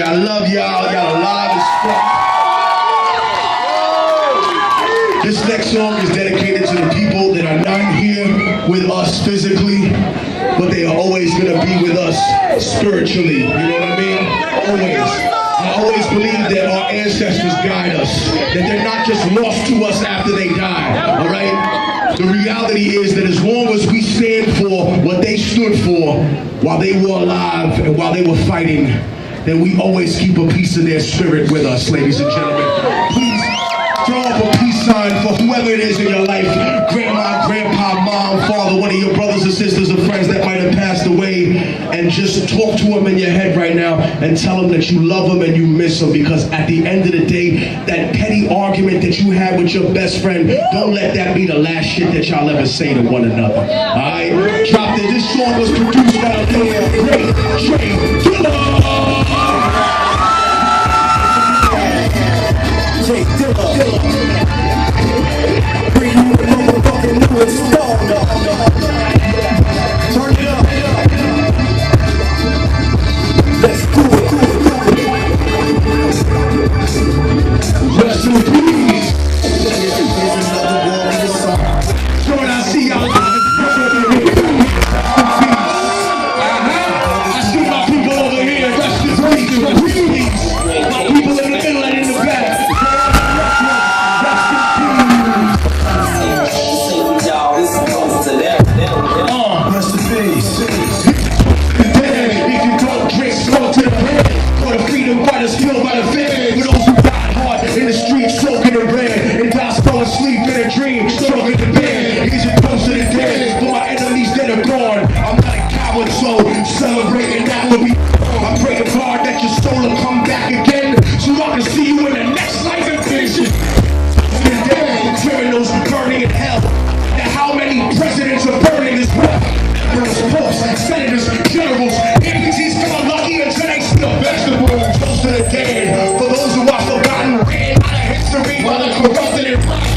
energy. I love y'all. Y'all alive as fuck. This next song is dedicated to the people that are not here with us physically, but they are always gonna be with us spiritually. You know what I mean? Always. I always believe that our ancestors guide us, that they're not just lost to us after they die, all right? The reality is that as long as we stand for what they stood for while they were alive and while they were fighting, then we always keep a piece of their spirit with us, ladies and gentlemen. Please throw up a peace sign for whoever it is in your life, grandma, grandpa, mom, father, one of your brothers or sisters or friends that might have passed away, and just talk to them in your head right now and tell them that you love them and you miss them, because at the end of the day, that petty argument that you had with your best friend, don't let that be the last shit that y'all ever say to one another. Alright? Drop it. This song was produced by the great Trey Dilla. Bring you a motherfucking new install. Turn it up. Let's do it. Rest in peace. Join, I see y'all. I see my people over here. Rest in peace. My people in the middle and in the back. Killed by the feds, for those who died hard in the streets, soaking in red, and die still asleep in a dream, stroking the bed. He's close to the dead, for my enemies that are gone. I'm not a coward, so celebrating that will be. I pray to God that your soul will come back again, so I can see you in the next life and vision. And dead, criminals burning in hell. Now how many presidents are burning as well? Popes, senators, generals, MPs feel lucky until they see a vegetable. Close to the dead, for those who are forgotten, ran out of history while they're corrupted and rotten.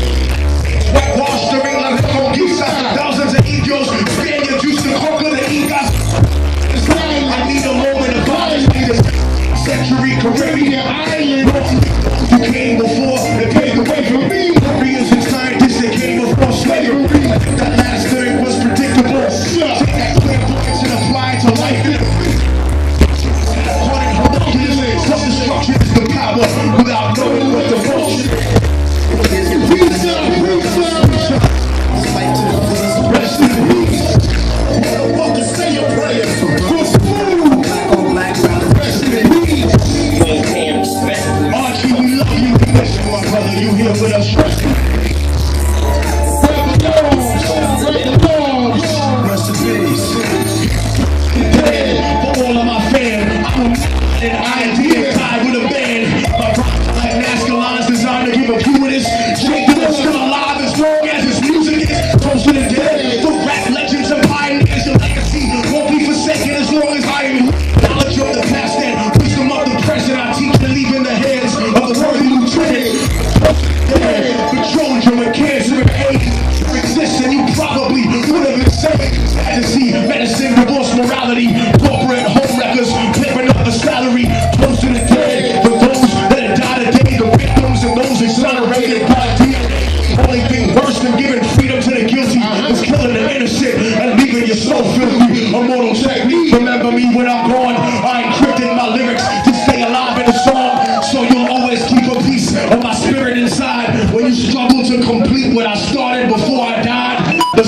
Whitewashed during La Conquista, thousands of egos, Spaniards used to conquer the Incas. I need a moment of honesty, this century Caribbean island. You came before and paved the way for me. Koreans and scientists that came before slavery. That last thing was predictable. Take that clear points and apply it to life. Self-destruction is the power without knowing what the function is. Rest in peace. Motherfucker, say your prayers. Rest in peace. Archie, we love you. We miss you, my brother. You here with us. Rest in peace. Rest in peace. Dead for all of my fans. I'm an idea tied with a band. My product like Nascar is designed to give a fluidist. Jake Dilla still alive as long as his music is close to the dead. For rap legends and pioneers, your legacy won't be forsaken as long as I am knowledge of the past and wisdom of the present. I teach to leave in the hands of the worthy lieutenant. Petroleum and cancer and AIDS exists, and you probably would have been saved. Had to see medicine, divorce, morality, corporate home records, clipping up the salary, close to the dead. For those that have died today, the victims and those exonerated by DNA. Only thing worse than giving freedom to the guilty is killing the innocent and leaving your soul filthy. Immortal technique, remember me when I'm gone. I encrypted my lyrics to stay alive in the song, so you'll always keep a piece of my spirit inside. When you struggle to complete what I started before I died, the